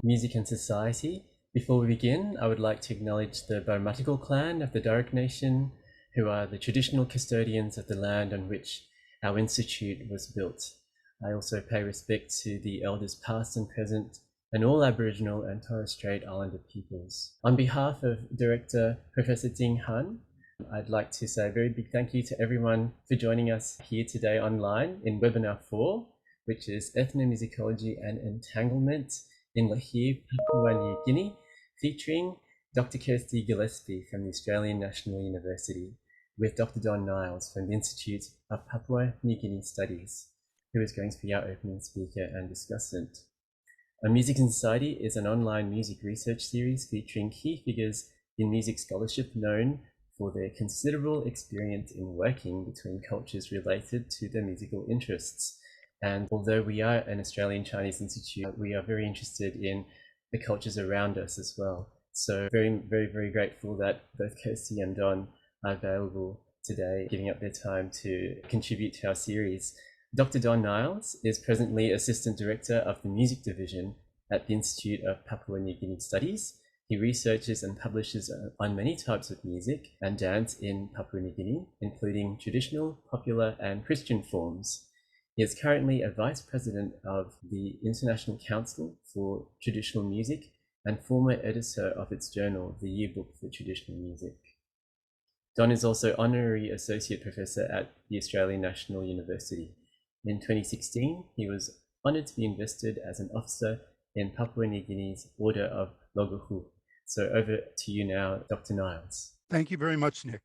Music and Society. Before we begin, I would like to acknowledge the Burmatical clan of the Darug Nation, who are the traditional custodians of the land on which our institute was built. I also pay respect to the elders past and present, and all Aboriginal and Torres Strait Islander peoples. On behalf of Director Professor Ding Han, I'd like to say a very big thank you to everyone for joining us here today online in webinar 4, which is Ethnomusicology and Entanglement in Lihir, Papua New Guinea, featuring Dr. Kirsty Gillespie from the Australian National University with Dr. Don Niles from the Institute of Papua New Guinea Studies, who is going to be our opening speaker and discussant. A Music and Society is an online music research series featuring key figures in music scholarship known for their considerable experience in working between cultures related to their musical interests. And although we are an Australian Chinese institute, we are very interested in the cultures around us as well. So very grateful that both Kirsty and Don are available today, giving up their time to contribute to our series. Dr. Don Niles is presently Assistant Director of the Music Division at the Institute of Papua New Guinea Studies. He researches and publishes on many types of music and dance in Papua New Guinea, including traditional, popular, and Christian forms. He is currently a Vice President of the International Council for Traditional Music and former editor of its journal, the Yearbook for Traditional Music. Don is also Honorary Associate Professor at the Australian National University. In 2016, he was honoured to be invested as an officer in Papua New Guinea's Order of Logohu. So over to you now, Dr. Niles. Thank you very much, Nick.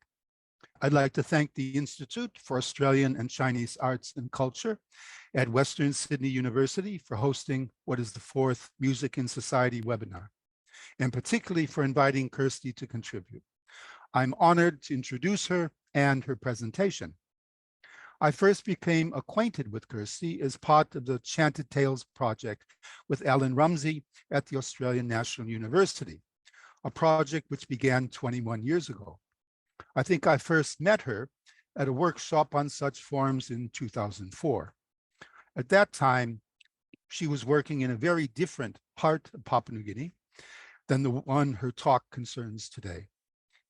I'd like to thank the Institute for Australian and Chinese Arts and Culture at Western Sydney University for hosting what is the 4th Music and Society webinar, and particularly for inviting Kirsty to contribute. I'm honored to introduce her and her presentation. I first became acquainted with Kirsty as part of the Chanted Tales project with Alan Rumsey at the Australian National University, a project which began 21 years ago. I think I first met her at a workshop on such forms in 2004. At that time, she was working in a very different part of Papua New Guinea than the one her talk concerns today.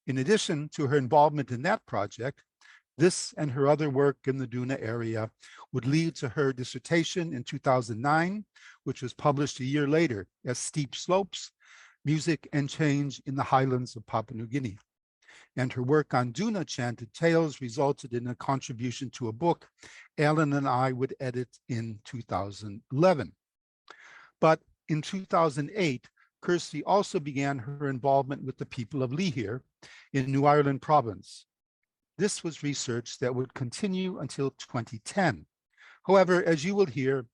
In addition to her involvement in that project, this and her other work in the Duna area would lead to her dissertation in 2009, which was published a year later as Steep Slopes, Music and Change in the Highlands of Papua New Guinea. And her work on Duna Chanted Tales resulted in a contribution to a book Alan and I would edit in 2011. But in 2008, Kirsty also began her involvement with the people of Lihir in New Ireland province. This was research that would continue until 2010. However, as you will hear,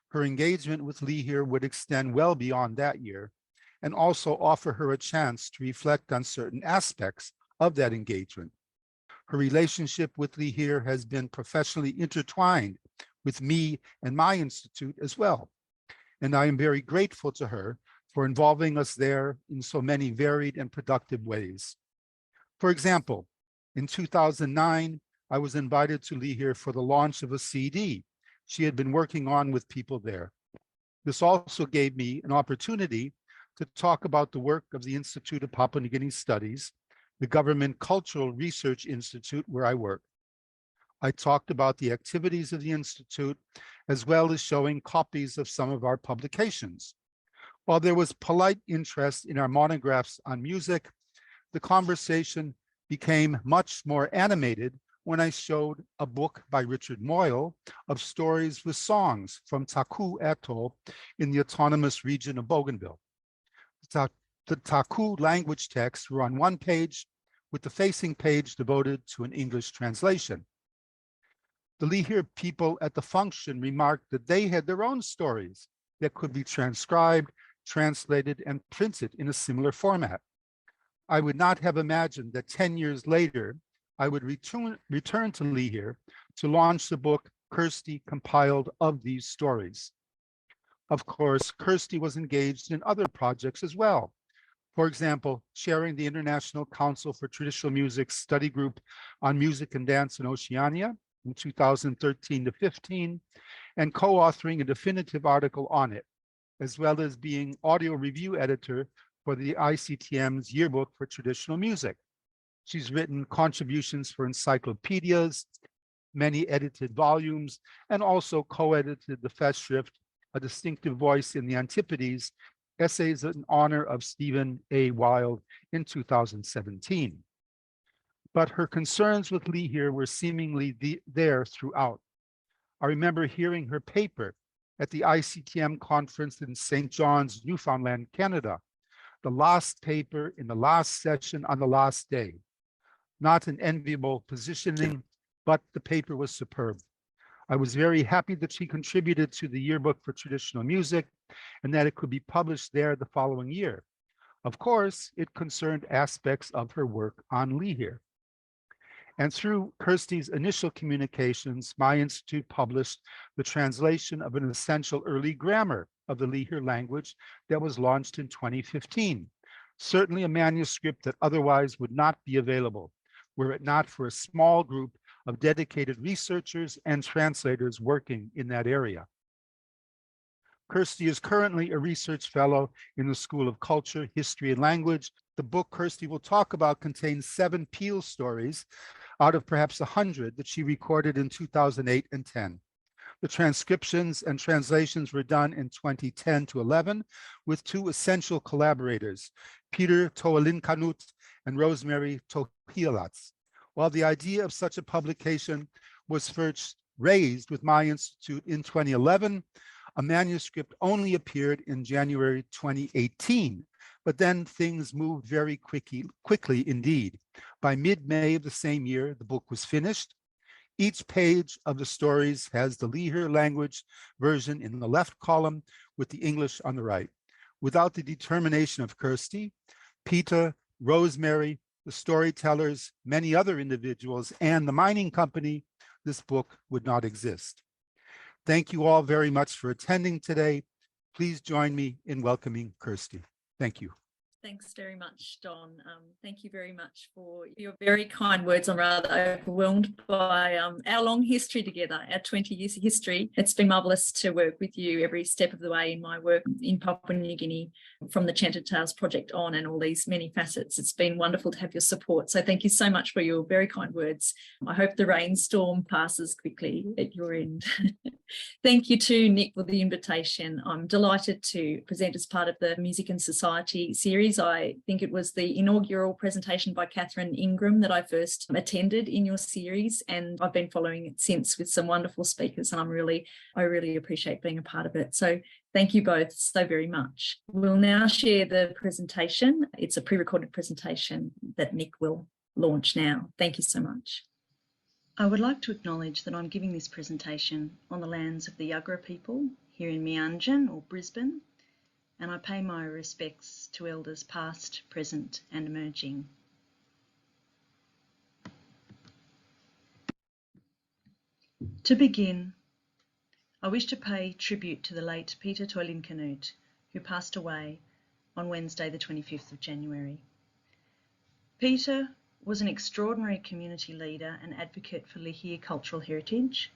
her engagement with Lihir would extend well beyond that year and also offer her a chance to reflect on certain aspects of that engagement. Her relationship with Lihir has been professionally intertwined with me and my institute as well. And I am very grateful to her for involving us there in so many varied and productive ways. For example, in 2009, I was invited to Lihir for the launch of a CD she had been working on with people there. This also gave me an opportunity to talk about the work of the Institute of Papua New Guinea Studies, the Government Cultural Research Institute where I work. I talked about the activities of the Institute, as well as showing copies of some of our publications. While there was polite interest in our monographs on music, the conversation became much more animated when I showed a book by Richard Moyle of stories with songs from Taku Atoll in the autonomous region of Bougainville. The Taku language texts were on one page, with the facing page devoted to an English translation. The Lihir people at the function remarked that they had their own stories that could be transcribed, translated, and printed in a similar format. I would not have imagined that 10 years later, I would return to Lihir to launch the book Kirsty compiled of these stories. Of course, Kirsty was engaged in other projects as well. For example, chairing the International Council for Traditional Music study group on music and dance in Oceania in 2013 to 15, and co-authoring a definitive article on it as well as being audio review editor for the ICTM's Yearbook for Traditional Music. She's written contributions for encyclopedias, many edited volumes, and also co-edited the Festschrift, A Distinctive Voice in the Antipodes, essays in honor of Stephen A. Wilde in 2017. But her concerns with Lihir were seemingly there throughout. I remember hearing her paper at the ICTM conference in St. John's, Newfoundland, Canada, the last paper in the last session on the last day. Not an enviable positioning, but the paper was superb. I was very happy that she contributed to the Yearbook for Traditional Music and that it could be published there the following year. Of course, it concerned aspects of her work on Lihir. And through Kirsty's initial communications, my institute published the translation of an essential early grammar of the Lihir language that was launched in 2015. Certainly a manuscript that otherwise would not be available, were it not for a small group of dedicated researchers and translators working in that area. Kirsty is currently a research fellow in the School of Culture, History, and Language. The book Kirsty will talk about contains 7 Peel stories out of perhaps 100 that she recorded in 2008 and 10. The transcriptions and translations were done in 2010 to 11 with 2 essential collaborators, Peter Toalinkanut and Rosemary Tohialats. While the idea of such a publication was first raised with my institute in 2011, a manuscript only appeared in January 2018, but then things moved very quickly indeed. By mid-May of the same year, the book was finished. Each page of the stories has the Lihir language version in the left column with the English on the right. Without the determination of Kirsty, Peter, Rosemary, the storytellers, many other individuals, and the mining company, this book would not exist. Thank you all very much for attending today. Please join me in welcoming Kirsty. Thank you. Thanks very much, Don. Thank you very much for your very kind words. I'm rather overwhelmed by our long history together, our 20 years of history. It's been marvellous to work with you every step of the way in my work in Papua New Guinea, from the Chanted Tales project on and all these many facets. It's been wonderful to have your support. So thank you so much for your very kind words. I hope the rainstorm passes quickly at your end. Thank you to Nick for the invitation. I'm delighted to present as part of the Music and Society series. I think it was the inaugural presentation by Catherine Ingram that I first attended in your series, and I've been following it since with some wonderful speakers, and I really appreciate being a part of it. So thank you both so very much. We'll now share the presentation. It's a pre-recorded presentation that Nick will launch now. Thank you so much. I would like to acknowledge that I'm giving this presentation on the lands of the Yuggera people here in Meanjin or Brisbane, and I pay my respects to elders past, present and emerging. To begin, I wish to pay tribute to the late Peter Toilinkanut, who passed away on Wednesday the 25th of January. Peter was an extraordinary community leader and advocate for Lihir cultural heritage,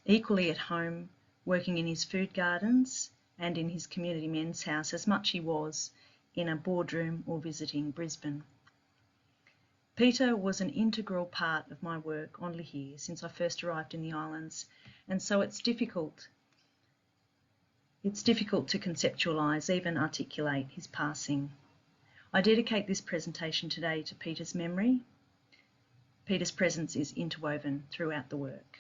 equally at home working in his food gardens and in his community men's house as much he was in a boardroom or visiting Brisbane. Peter was an integral part of my work on Lihir since I first arrived in the islands, and so it's difficult to conceptualise, even articulate his passing. I dedicate this presentation today to Peter's memory. Peter's presence is interwoven throughout the work.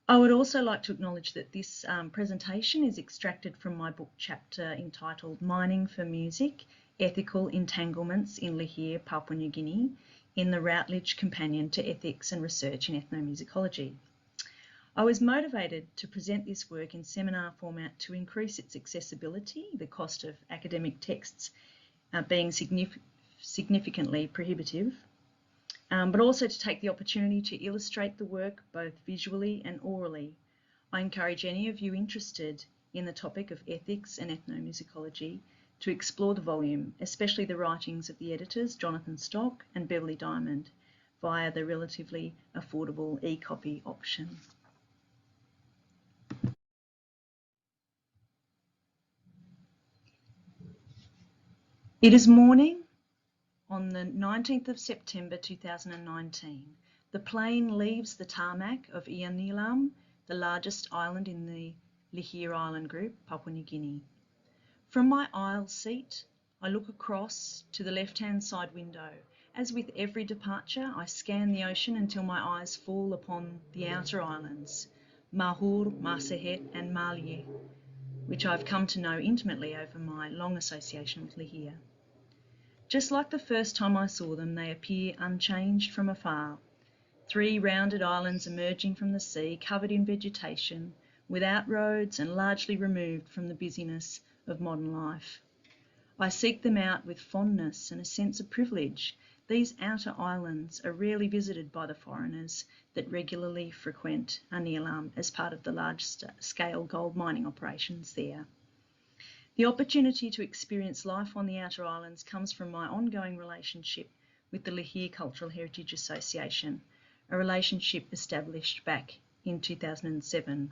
I would also like to acknowledge that this presentation is extracted from my book chapter entitled Mining for Music, Ethical Entanglements in Lihir, Papua New Guinea, in the Routledge Companion to Ethics and Research in Ethnomusicology. I was motivated to present this work in seminar format to increase its accessibility, the cost of academic texts being significantly prohibitive, but also to take the opportunity to illustrate the work both visually and orally. I encourage any of you interested in the topic of ethics and ethnomusicology to explore the volume, especially the writings of the editors Jonathan Stock and Beverley Diamond, via the relatively affordable e-copy option. It is morning on the 19th of September 2019. The plane leaves the tarmac of Entanglement, the largest island in the Lihir Island group, Papua New Guinea. From my aisle seat, I look across to the left-hand side window. As with every departure, I scan the ocean until my eyes fall upon the outer islands, Mahur, Masahet and Malye, which I've come to know intimately over my long association with Lihir. Just like the first time I saw them, they appear unchanged from afar. 3 rounded islands emerging from the sea, covered in vegetation, without roads and largely removed from the busyness of modern life. I seek them out with fondness and a sense of privilege. These outer islands are rarely visited by the foreigners that regularly frequent Entanglement as part of the large-scale gold mining operations there. The opportunity to experience life on the outer islands comes from my ongoing relationship with the Lihir Cultural Heritage Association, a relationship established back in 2007.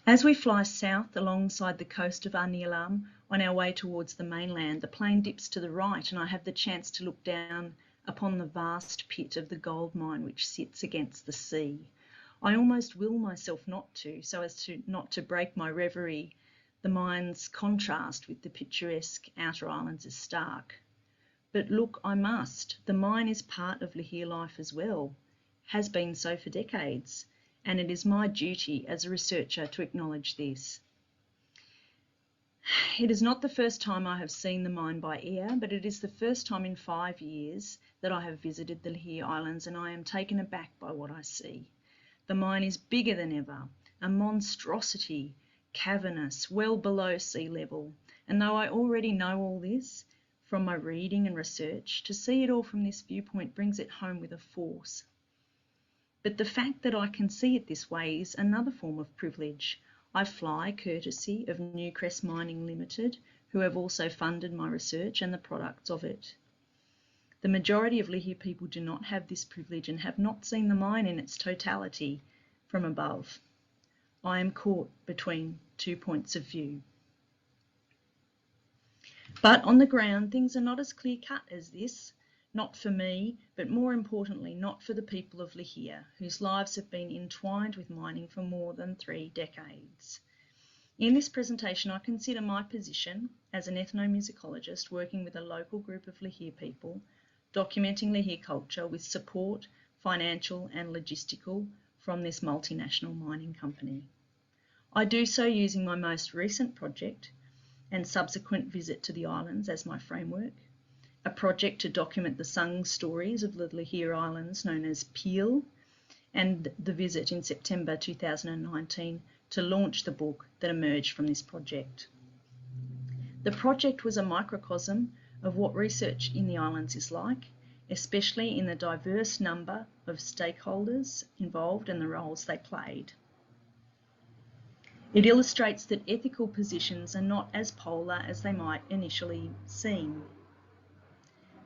As we fly south alongside the coast of Entanglement on our way towards the mainland, the plane dips to the right and I have the chance to look down upon the vast pit of the gold mine which sits against the sea. I almost will myself not to, so as not to break my reverie. The mine's contrast with the picturesque outer islands is stark. But look, I must. The mine is part of Lihir life as well, has been so for decades, and it is my duty as a researcher to acknowledge this. It is not the first time I have seen the mine by air, but it is the first time in 5 years that I have visited the Lihir Islands, and I am taken aback by what I see. The mine is bigger than ever, a monstrosity, cavernous, well below sea level, and though I already know all this from my reading and research, to see it all from this viewpoint brings it home with a force. But the fact that I can see it this way is another form of privilege. I fly courtesy of Newcrest Mining Limited, who have also funded my research and the products of it. The majority of Lihir people do not have this privilege and have not seen the mine in its totality from above. I am caught between 2 points of view. But on the ground, things are not as clear-cut as this. Not for me, but more importantly, not for the people of Lihir, whose lives have been entwined with mining for more than 3 decades. In this presentation, I consider my position as an ethnomusicologist working with a local group of Lihir people, documenting Lihir culture with support, financial and logistical, from this multinational mining company. I do so using my most recent project and subsequent visit to the islands as my framework, a project to document the sung stories of the Lihir Islands known as Peel, and the visit in September 2019 to launch the book that emerged from this project. The project was a microcosm of what research in the islands is like, especially in the diverse number of stakeholders involved and the roles they played. It illustrates that ethical positions are not as polar as they might initially seem.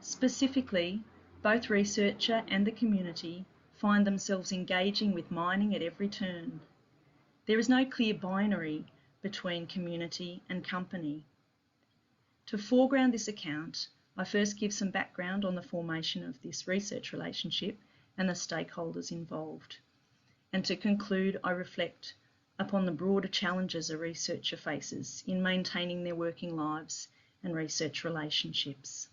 Specifically, both researcher and the community find themselves engaging with mining at every turn. There is no clear binary between community and company. To foreground this account, I first give some background on the formation of this research relationship and the stakeholders involved. And to conclude, I reflect upon the broader challenges a researcher faces in maintaining their working lives and research relationships.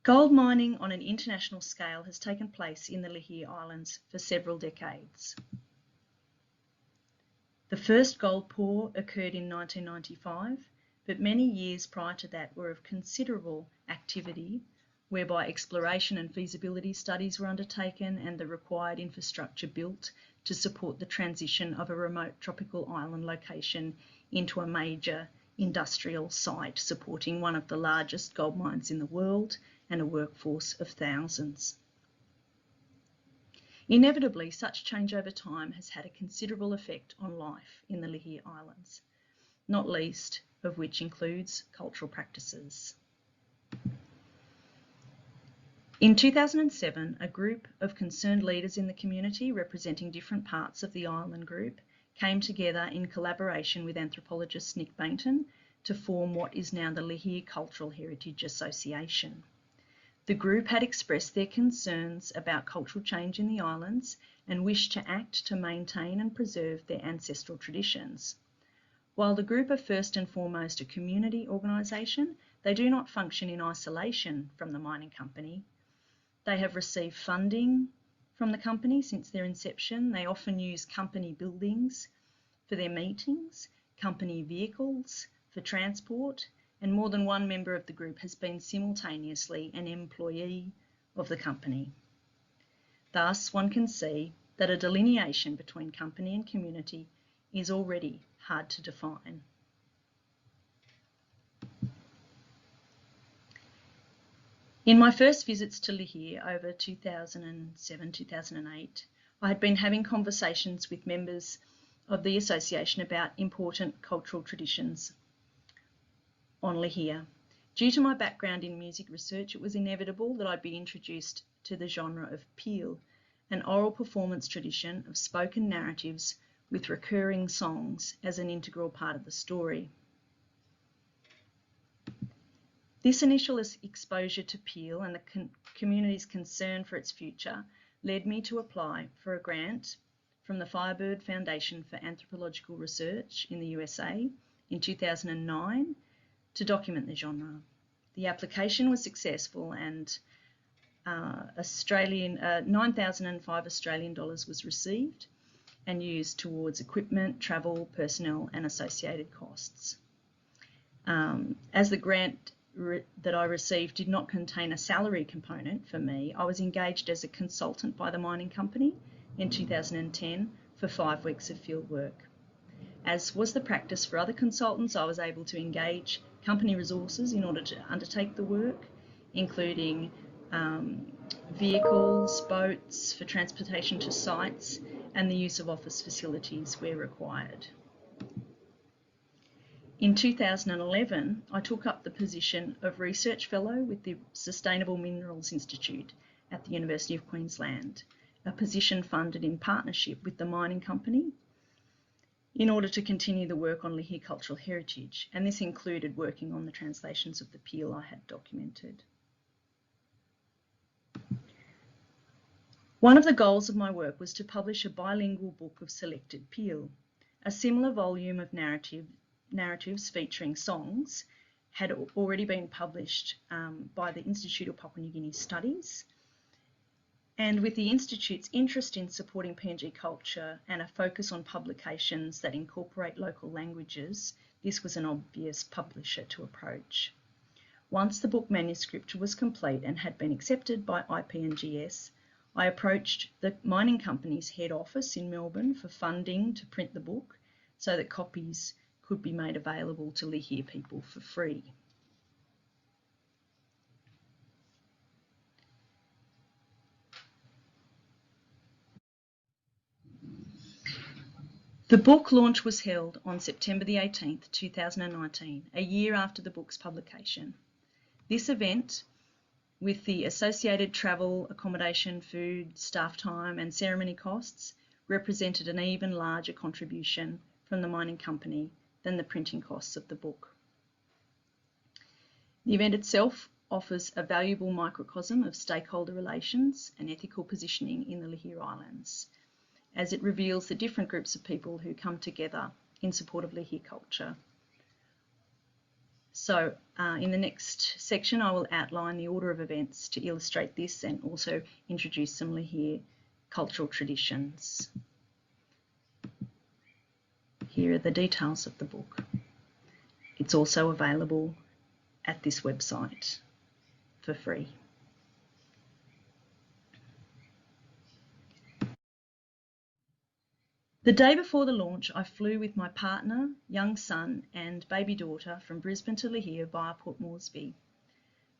Gold mining on an international scale has taken place in the Lihir Islands for several decades. The first gold pour occurred in 1995, but many years prior to that were of considerable activity, whereby exploration and feasibility studies were undertaken and the required infrastructure built to support the transition of a remote tropical island location into a major industrial site supporting one of the largest gold mines in the world and a workforce of thousands. Inevitably, such change over time has had a considerable effect on life in the Lihir Islands, not least of which includes cultural practices. In 2007, a group of concerned leaders in the community representing different parts of the island group came together in collaboration with anthropologist Nick Bainton to form what is now the Lihir Cultural Heritage Association. The group had expressed their concerns about cultural change in the islands and wished to act to maintain and preserve their ancestral traditions. While the group are first and foremost a community organisation, they do not function in isolation from the mining company. They have received funding from the company since their inception. They often use company buildings for their meetings, company vehicles for transport, and more than one member of the group has been simultaneously an employee of the company. Thus, one can see that a delineation between company and community is already hard to define. In my first visits to Lihir over 2007-2008, I had been having conversations with members of the association about important cultural traditions on Lihir. Due to my background in music research, it was inevitable that I'd be introduced to the genre of peel, an oral performance tradition of spoken narratives with recurring songs as an integral part of the story. This initial exposure to peel and the community's concern for its future led me to apply for a grant from the Firebird Foundation for Anthropological Research in the USA in 2009 to document the genre. The application was successful and 9,005 Australian dollars was received and used towards equipment, travel, personnel and associated costs. As the grant that I received did not contain a salary component for me, I was engaged as a consultant by the mining company in 2010 for 5 weeks of field work. As was the practice for other consultants, I was able to engage company resources in order to undertake the work, including vehicles, boats for transportation to sites, and the use of office facilities where required. In 2011, I took up the position of Research Fellow with the Sustainable Minerals Institute at the University of Queensland, a position funded in partnership with the mining company in order to continue the work on Lihir cultural heritage, and this included working on the translations of the peel I had documented. One of the goals of my work was to publish a bilingual book of selected peel. A similar volume of narratives featuring songs had already been published by the Institute of Papua New Guinea Studies. And with the Institute's interest in supporting PNG culture and a focus on publications that incorporate local languages, this was an obvious publisher to approach. Once the book manuscript was complete and had been accepted by IPNGS, I approached the mining company's head office in Melbourne for funding to print the book so that copies could be made available to Lihir people for free. The book launch was held on September the 18th, 2019, a year after the book's publication. This event, with the associated travel, accommodation, food, staff time and ceremony costs, represented an even larger contribution from the mining company than the printing costs of the book. The event itself offers a valuable microcosm of stakeholder relations and ethical positioning in the Lihir Islands, as it reveals the different groups of people who come together in support of Lihir culture. So in the next section, I will outline the order of events to illustrate this and also introduce some Lihir cultural traditions. Here are the details of the book. It's also available at this website for free. The day before the launch, I flew with my partner, young son and baby daughter from Brisbane to Lihir via Port Moresby.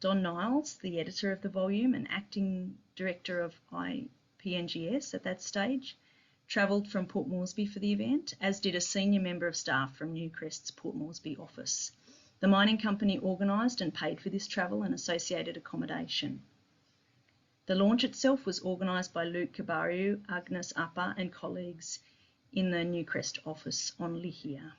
Don Niles, the editor of the volume and acting director of IPNGS at that stage, travelled from Port Moresby for the event, as did a senior member of staff from Newcrest's Port Moresby office. The mining company organised and paid for this travel and associated accommodation. The launch itself was organised by Luke Kabariu, Agnes Appa and colleagues in the Newcrest office on Lihir.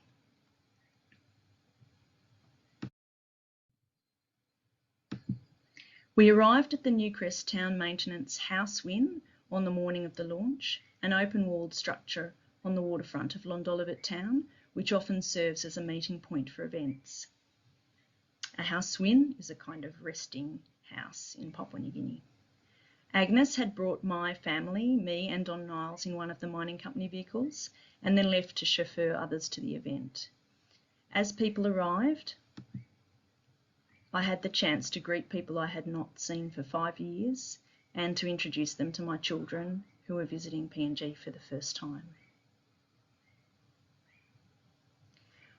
We arrived at the Newcrest Town Maintenance House Wynn on the morning of the launch, an open-walled structure on the waterfront of Londolivet Town, which often serves as a meeting point for events. A house win is a kind of resting house in Papua New Guinea. Agnes had brought my family, me and Don Niles, in one of the mining company vehicles and then left to chauffeur others to the event. As people arrived, I had the chance to greet people I had not seen for 5 years and to introduce them to my children who were visiting PNG for the first time.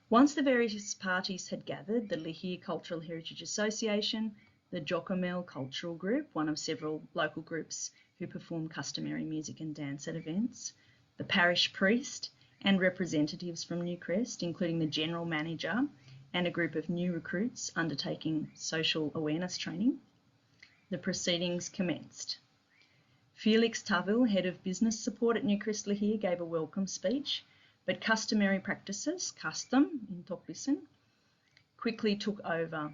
Once the various parties had gathered, the Lihir Cultural Heritage Association, the Jocomel Cultural Group, one of several local groups who perform customary music and dance at events, the parish priest and representatives from Newcrest, including the general manager and a group of new recruits undertaking social awareness training, the proceedings commenced. Felix Tavil, head of business support at Newcrest Lihir, gave a welcome speech, but customary practices, custom in Tokbisin, quickly took over.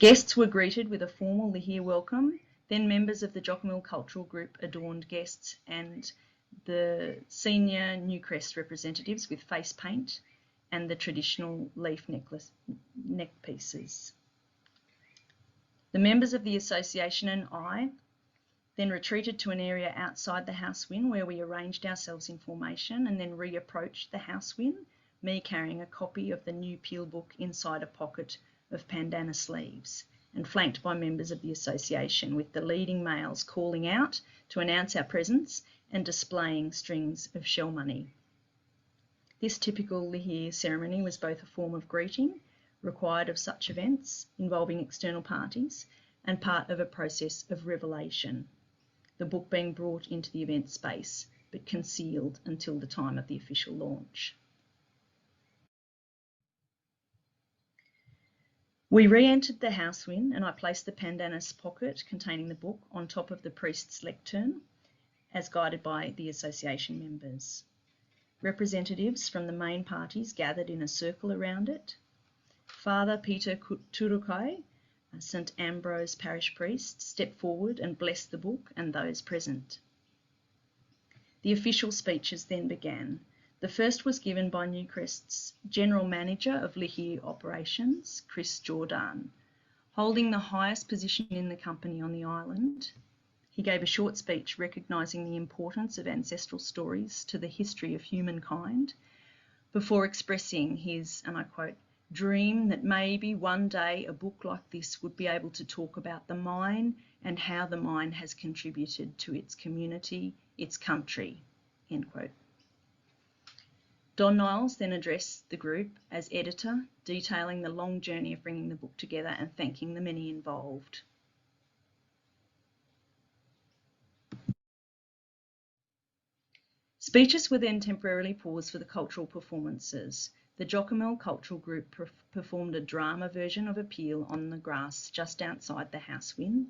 Guests were greeted with a formal Lihir welcome, then members of the Jocomel Cultural Group adorned guests and the senior Newcrest representatives with face paint and the traditional leaf neck pieces. The members of the association and I then retreated to an area outside the house win where we arranged ourselves in formation and then reapproached the house win, me carrying a copy of the new peel book inside a pocket of bandana sleeves, and flanked by members of the association, with the leading males calling out to announce our presence and displaying strings of shell money. This typical Lihir ceremony was both a form of greeting required of such events involving external parties and part of a process of revelation, the book being brought into the event space but concealed until the time of the official launch. We re-entered the house win and I placed the pandana's pocket containing the book on top of the priest's lectern as guided by the association members. Representatives from the main parties gathered in a circle around it. Father Peter Turukai, St Ambrose parish priest, stepped forward and blessed the book and those present. The official speeches then began. The first was given by Newcrest's General Manager of Lihir Operations, Chris Jordan. Holding the highest position in the company on the island, he gave a short speech recognising the importance of ancestral stories to the history of humankind before expressing his, and I quote, dream that maybe one day a book like this would be able to talk about the mine and how the mine has contributed to its community, its country, end quote. Don Niles then addressed the group as editor, detailing the long journey of bringing the book together and thanking the many involved. Speeches were then temporarily paused for the cultural performances. The Jocomel Cultural Group performed a drama version of a peel on the grass just outside the house win,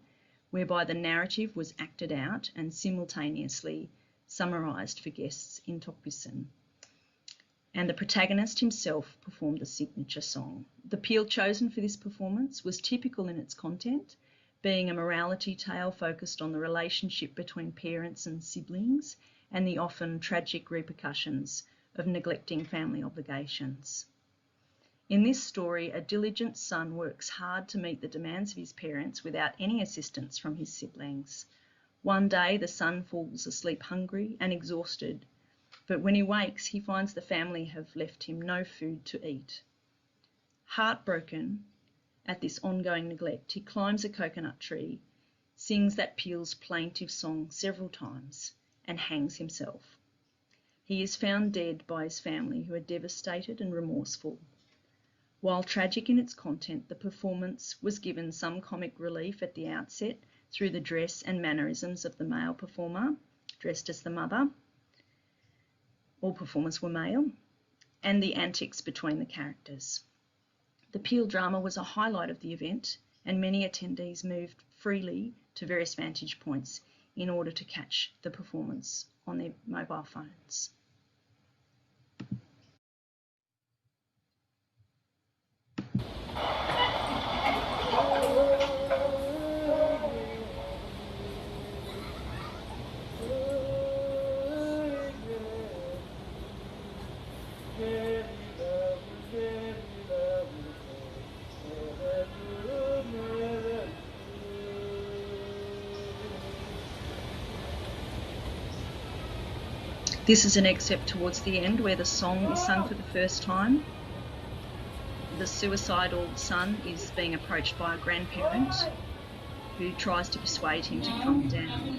whereby the narrative was acted out and simultaneously summarised for guests in Tokbisin. And the protagonist himself performed the signature song. The peel chosen for this performance was typical in its content, being a morality tale focused on the relationship between parents and siblings and the often tragic repercussions of neglecting family obligations. In this story, a diligent son works hard to meet the demands of his parents without any assistance from his siblings. One day, the son falls asleep hungry and exhausted, but when he wakes, he finds the family have left him no food to eat. Heartbroken at this ongoing neglect, he climbs a coconut tree, sings that peel's plaintive song several times, and hangs himself. He is found dead by his family, who are devastated and remorseful. While tragic in its content, the performance was given some comic relief at the outset through the dress and mannerisms of the male performer, dressed as the mother. All performers were male, and the antics between the characters. The Peel drama was a highlight of the event, and many attendees moved freely to various vantage points in order to catch the performance on their mobile phones. This is an excerpt towards the end where the song is sung for the first time. The suicidal son is being approached by a grandparent who tries to persuade him to calm down.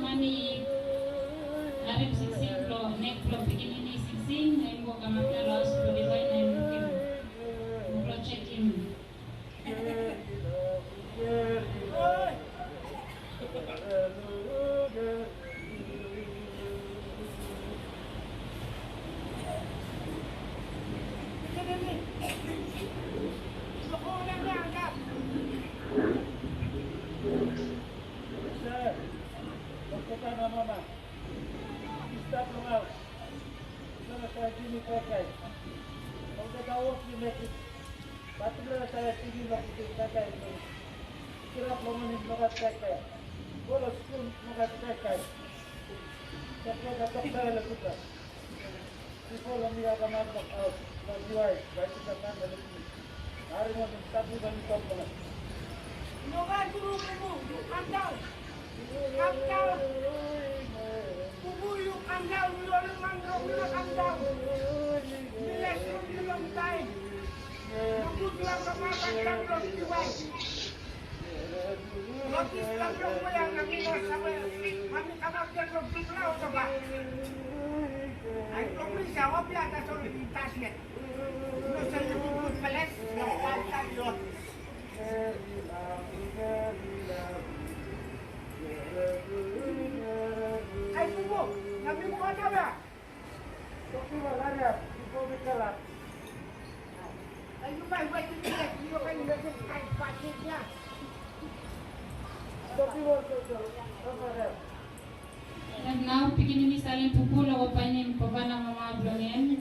Now picking me selling pupula or buying Pavana Mama Blonian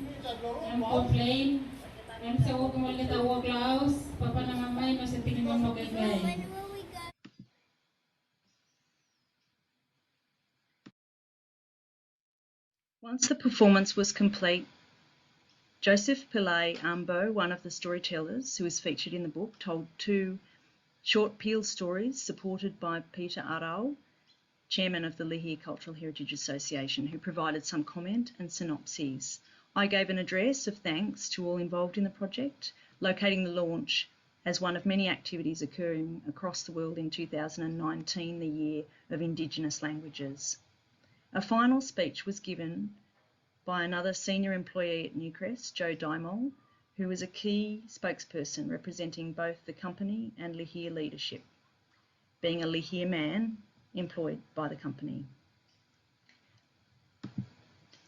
and complain and so walk on the walk house, Papa and Mama no setting on the Once the performance was complete, Joseph Pillay Ambo, one of the storytellers who is featured in the book, told two short Peel stories supported by Peter Arau, chairman of the Lihir Cultural Heritage Association, who provided some comment and synopses. I gave an address of thanks to all involved in the project, locating the launch as one of many activities occurring across the world in 2019, the year of Indigenous languages. A final speech was given by another senior employee at Newcrest, Joe Dimol, who was a key spokesperson representing both the company and Lihir leadership, being a Lihir man employed by the company.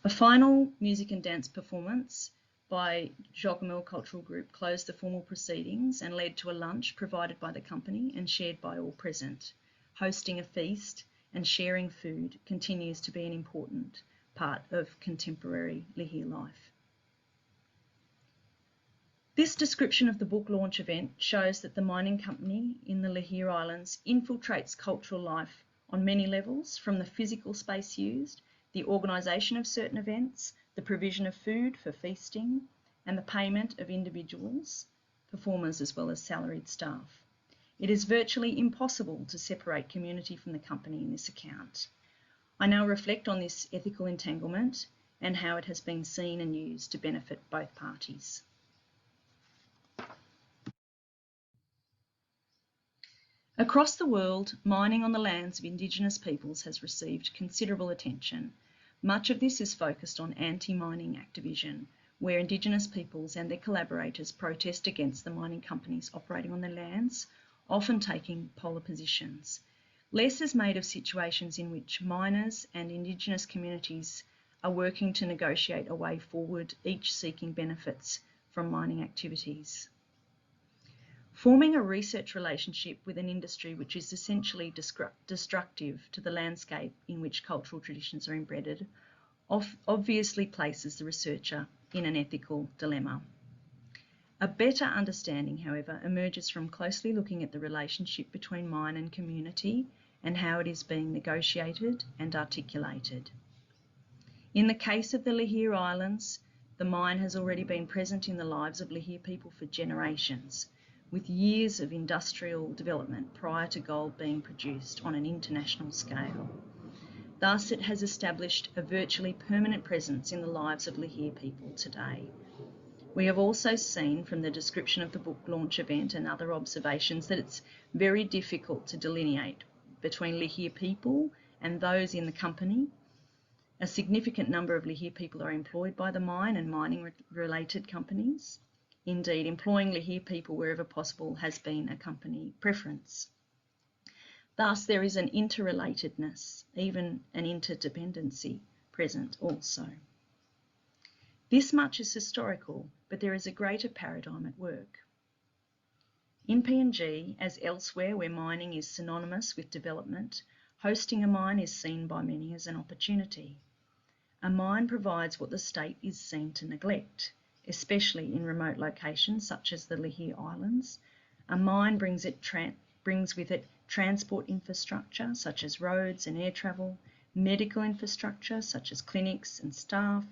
A final music and dance performance by Jogmel Cultural Group closed the formal proceedings and led to a lunch provided by the company and shared by all present. Hosting a feast and sharing food continues to be an important part of contemporary Lihir life. This description of the book launch event shows that the mining company in the Lihir Islands infiltrates cultural life on many levels, from the physical space used, the organisation of certain events, the provision of food for feasting, and the payment of individuals, performers as well as salaried staff. It is virtually impossible to separate community from the company in this account. I now reflect on this ethical entanglement and how it has been seen and used to benefit both parties. Across the world, mining on the lands of Indigenous peoples has received considerable attention. Much of this is focused on anti-mining activism, where Indigenous peoples and their collaborators protest against the mining companies operating on their lands, often taking polar positions. Less is made of situations in which miners and Indigenous communities are working to negotiate a way forward, each seeking benefits from mining activities. Forming a research relationship with an industry which is essentially destructive to the landscape in which cultural traditions are embedded obviously places the researcher in an ethical dilemma. A better understanding, however, emerges from closely looking at the relationship between mine and community and how it is being negotiated and articulated. In the case of the Lihir Islands, the mine has already been present in the lives of Lihir people for generations, with years of industrial development prior to gold being produced on an international scale. Thus, it has established a virtually permanent presence in the lives of Lihir people today. We have also seen from the description of the book launch event and other observations that it's very difficult to delineate between Lihir people and those in the company. A significant number of Lihir people are employed by the mine and mining-related companies. Indeed, employing Lihir people wherever possible has been a company preference. Thus, there is an interrelatedness, even an interdependency present also. This much is historical, but there is a greater paradigm at work. In PNG, as elsewhere where mining is synonymous with development, hosting a mine is seen by many as an opportunity. A mine provides what the state is seen to neglect, especially in remote locations such as the Lihir Islands. A mine brings with it transport infrastructure such as roads and air travel, medical infrastructure such as clinics and staff,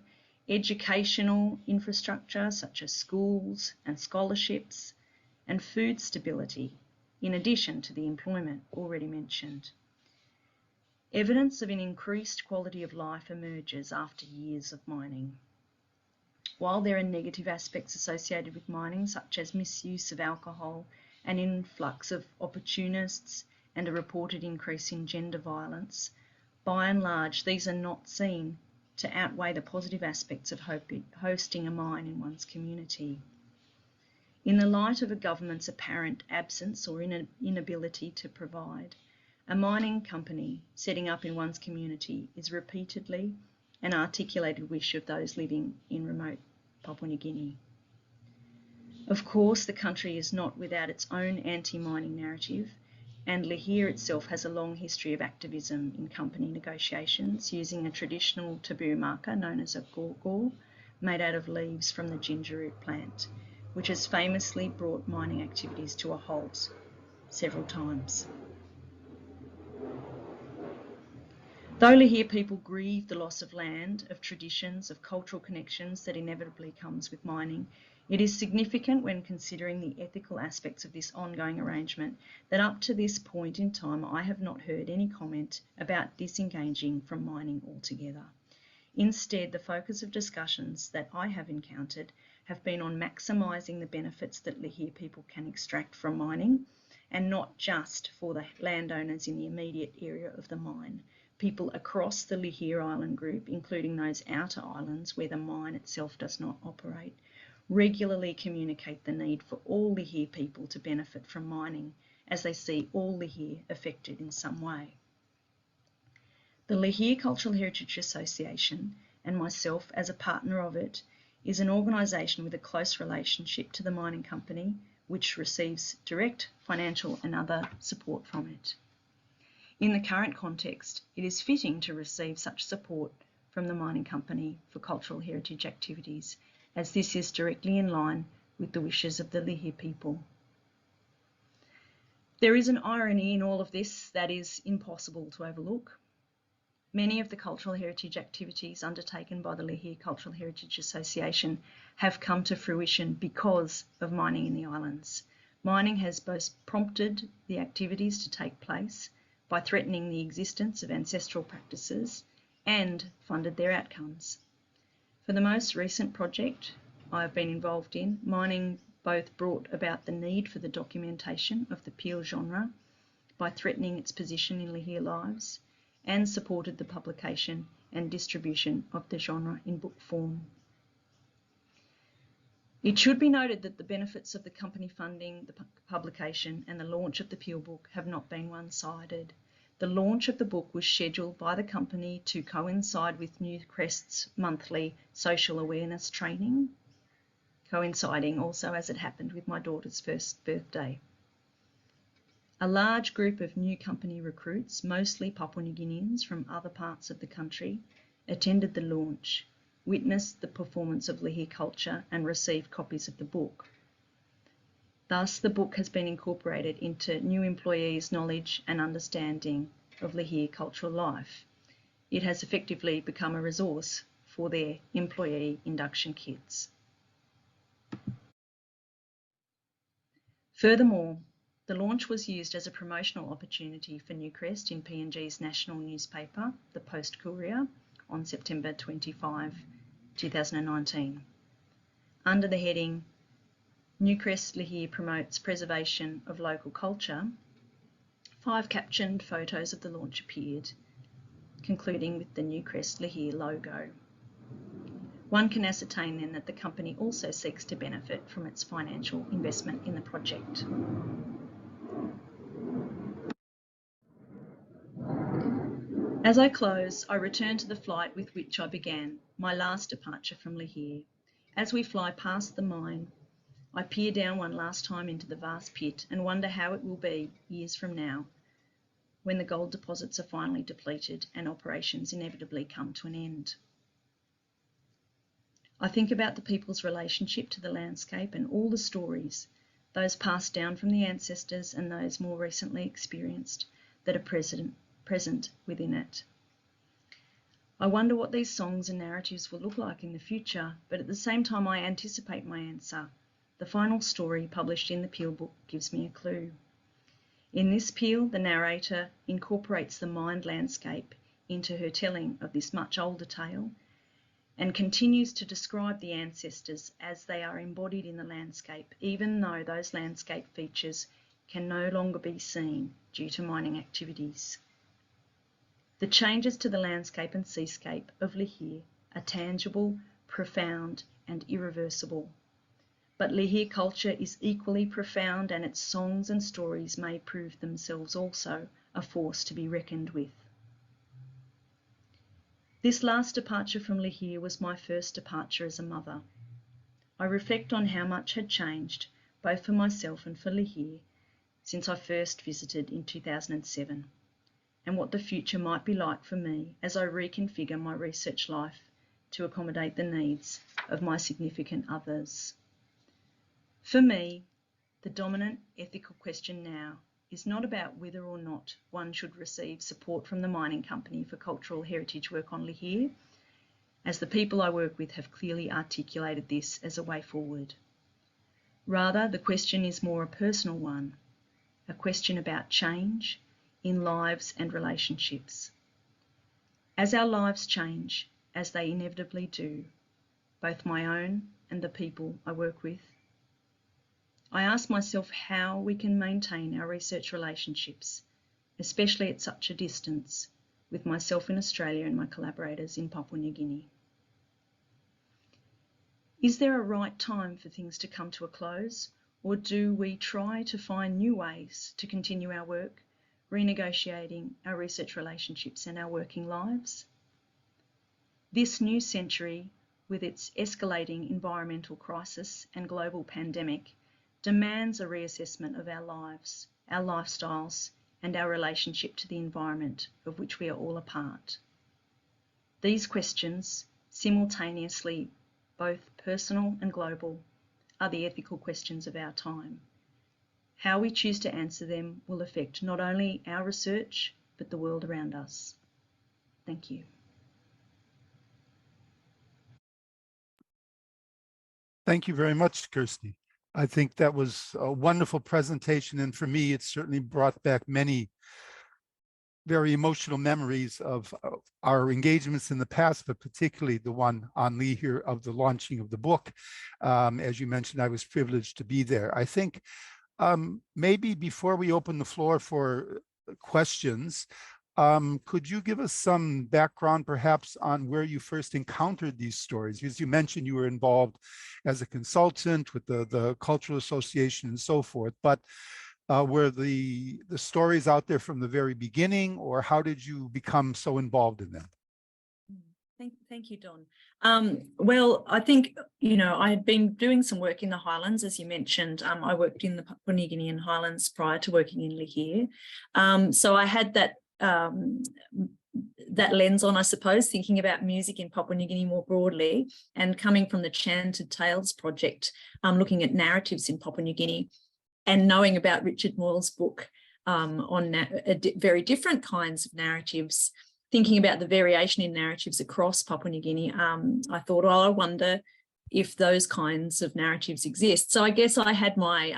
educational infrastructure such as schools and scholarships, and food stability, in addition to the employment already mentioned. Evidence of an increased quality of life emerges after years of mining. While there are negative aspects associated with mining, such as misuse of alcohol, an influx of opportunists, and a reported increase in gender violence, by and large, these are not seen to outweigh the positive aspects of hosting a mine in one's community. In the light of a government's apparent absence or inability to provide, a mining company setting up in one's community is repeatedly an articulated wish of those living in remote Papua New Guinea. Of course, the country is not without its own anti-mining narrative, and Lihir itself has a long history of activism in company negotiations using a traditional taboo marker known as a gorgor, made out of leaves from the ginger root plant, which has famously brought mining activities to a halt several times. Though Lihir people grieve the loss of land, of traditions, of cultural connections that inevitably comes with mining, it is significant when considering the ethical aspects of this ongoing arrangement that up to this point in time I have not heard any comment about disengaging from mining altogether. Instead, the focus of discussions that I have encountered have been on maximising the benefits that Lihir people can extract from mining, and not just for the landowners in the immediate area of the mine. People across the Lihir Island group, including those outer islands where the mine itself does not operate, regularly communicate the need for all Lihir people to benefit from mining, as they see all Lihir affected in some way. The Lihir Cultural Heritage Association, and myself as a partner of it, is an organisation with a close relationship to the mining company, which receives direct financial and other support from it. In the current context, it is fitting to receive such support from the mining company for cultural heritage activities, as this is directly in line with the wishes of the Lihir people. There is an irony in all of this that is impossible to overlook. Many of the cultural heritage activities undertaken by the Lihir Cultural Heritage Association have come to fruition because of mining in the islands. Mining has both prompted the activities to take place by threatening the existence of ancestral practices and funded their outcomes. For the most recent project I have been involved in, mining both brought about the need for the documentation of the peel genre by threatening its position in Lihir lives, and supported the publication and distribution of the genre in book form. It should be noted that the benefits of the company funding the publication and the launch of the peel book have not been one-sided. The The launch of the book was scheduled by the company to coincide with Newcrest's monthly social awareness training, coinciding also, as it happened, with my daughter's first birthday. A large group of new company recruits, mostly Papua New Guineans from other parts of the country, attended the launch, witnessed the performance of Lihir culture and received copies of the book. Thus, the book has been incorporated into new employees' knowledge and understanding of Lihir cultural life. It has effectively become a resource for their employee induction kits. Furthermore, the launch was used as a promotional opportunity for Newcrest in PNG's national newspaper, the Post Courier, on September 25, 2019. Under the heading, Newcrest Lihir promotes preservation of local culture, 5 captioned photos of the launch appeared, concluding with the Newcrest Lihir logo. One can ascertain then that the company also seeks to benefit from its financial investment in the project. As I close, I return to the flight with which I began, my last departure from Lihir. As we fly past the mine, I peer down one last time into the vast pit and wonder how it will be years from now, when the gold deposits are finally depleted and operations inevitably come to an end. I think about the people's relationship to the landscape and all the stories, those passed down from the ancestors and those more recently experienced, that are present within it. I wonder what these songs and narratives will look like in the future, but at the same time I anticipate my answer. The final story published in the Peel book gives me a clue. In this Peel, the narrator incorporates the mined landscape into her telling of this much older tale and continues to describe the ancestors as they are embodied in the landscape, even though those landscape features can no longer be seen due to mining activities. The changes to the landscape and seascape of Lihir are tangible, profound, and irreversible. But Lihir culture is equally profound, and its songs and stories may prove themselves also a force to be reckoned with. This last departure from Lihir was my first departure as a mother. I reflect on how much had changed, both for myself and for Lihir, since I first visited in 2007, and what the future might be like for me as I reconfigure my research life to accommodate the needs of my significant others. For me, the dominant ethical question now is not about whether or not one should receive support from the mining company for cultural heritage work on Lihir, as the people I work with have clearly articulated this as a way forward. Rather, the question is more a personal one, a question about change in lives and relationships. As our lives change, as they inevitably do, both my own and the people I work with, I ask myself how we can maintain our research relationships, especially at such a distance, with myself in Australia and my collaborators in Papua New Guinea. Is there a right time for things to come to a close, or do we try to find new ways to continue our work, renegotiating our research relationships and our working lives? This new century, with its escalating environmental crisis and global pandemic, demands a reassessment of our lives, our lifestyles, and our relationship to the environment of which we are all a part. These questions, simultaneously both personal and global, are the ethical questions of our time. How we choose to answer them will affect not only our research, but the world around us. Thank you. Thank you very much, Kirsty. I think that was a wonderful presentation, and for me, it certainly brought back many very emotional memories of our engagements in the past, but particularly the one on Lihir of the launching of the book. As you mentioned, I was privileged to be there. I think maybe before we open the floor for questions, could you give us some background perhaps on where you first encountered these stories? Because you mentioned you were involved as a consultant with the Cultural Association and so forth, but Were the stories out there from the very beginning, or how did you become so involved in them? Thank you, Don. Well, I think, I had been doing some work in the Highlands, as you mentioned. I worked in the Papua New Guinean Highlands prior to working in Lihir. So I had that lens on, I suppose, thinking about music in Papua New Guinea more broadly, and coming from the Chanted Tales project, looking at narratives in Papua New Guinea, and knowing about Richard Moyle's book on very different kinds of narratives, thinking about the variation in narratives across Papua New Guinea, I thought, well, I wonder if those kinds of narratives exist. So I guess I had my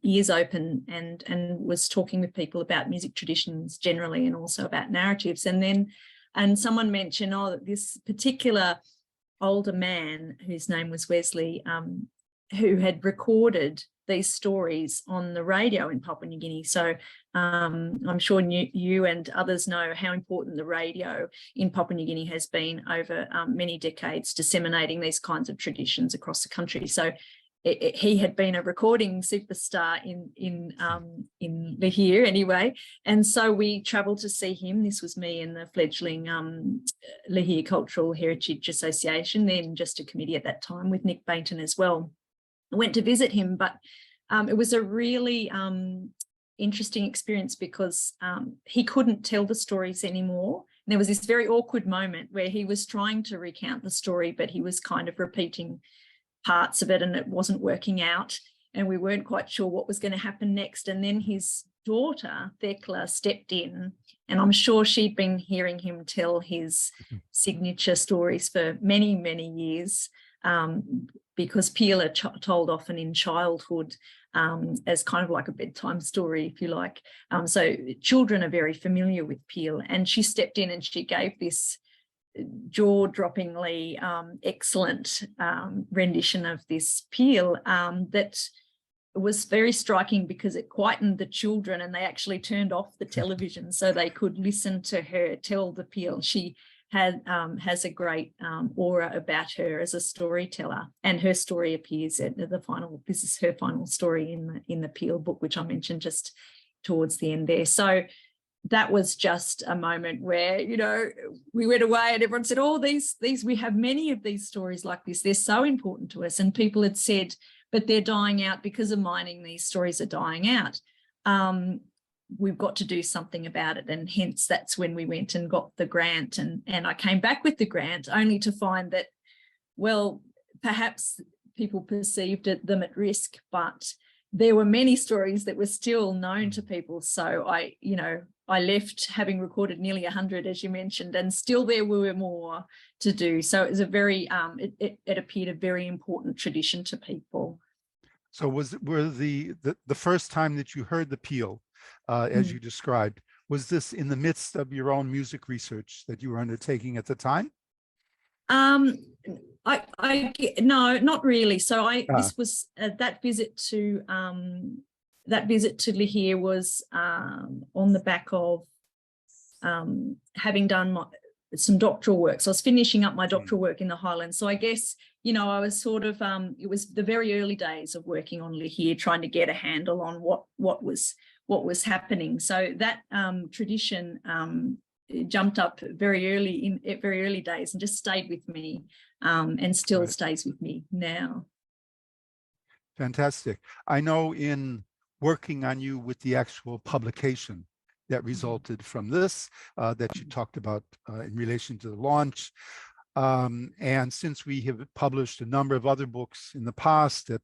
ears open and was talking with people about music traditions generally, and also about narratives. And someone mentioned, that this particular older man, whose name was Wesley, who had recorded these stories on the radio in Papua New Guinea. So I'm sure you and others know how important the radio in Papua New Guinea has been over many decades, disseminating these kinds of traditions across the country. So he had been a recording superstar in Lihir anyway. And so we travelled to see him. This was me and the fledgling Lihir Cultural Heritage Association, then just a committee at that time, with Nick Bainton as well. I went to visit him, but it was a really interesting experience, because he couldn't tell the stories anymore. And there was this very awkward moment where he was trying to recount the story, but he was kind of repeating parts of it, and it wasn't working out, and we weren't quite sure what was going to happen next. And then his daughter, Thekla, stepped in, and I'm sure she'd been hearing him tell his signature stories for many, many years, because Peel are told often in childhood as kind of like a bedtime story, if you like. So children are very familiar with Peel, and she stepped in and she gave this jaw-droppingly excellent rendition of this Peel that was very striking, because it quietened the children, and they actually turned off the television so they could listen to her tell the Peel. She has a great aura about her as a storyteller, and her story appears at the final. This is her final story in the Peel book, which I mentioned just towards the end there. So that was just a moment where, we went away and everyone said, "Oh, these we have many of these stories like this. They're so important to us." And people had said, "But they're dying out because of mining. These stories are dying out. We've got to do something about it." And hence that's when we went and got the grant, and I came back with the grant only to find that, well, perhaps people perceived them at risk, but there were many stories that were still known to people. So I left having recorded nearly 100, as you mentioned, and still there were more to do. So it was a very it appeared a very important tradition to people. So were the first time that you heard the Peel, as you described, was this in the midst of your own music research that you were undertaking at the time? No, not really. So this was that visit to Lihir was on the back of having done some doctoral work. So I was finishing up my doctoral work in the Highlands. So I guess, I was sort of, it was the very early days of working on Lihir, trying to get a handle on what was happening. So that tradition jumped up very early days and just stayed with me, and still stays with me now. Fantastic. I know in working on you with the actual publication that resulted from this, that you talked about in relation to the launch. And since we have published a number of other books in the past that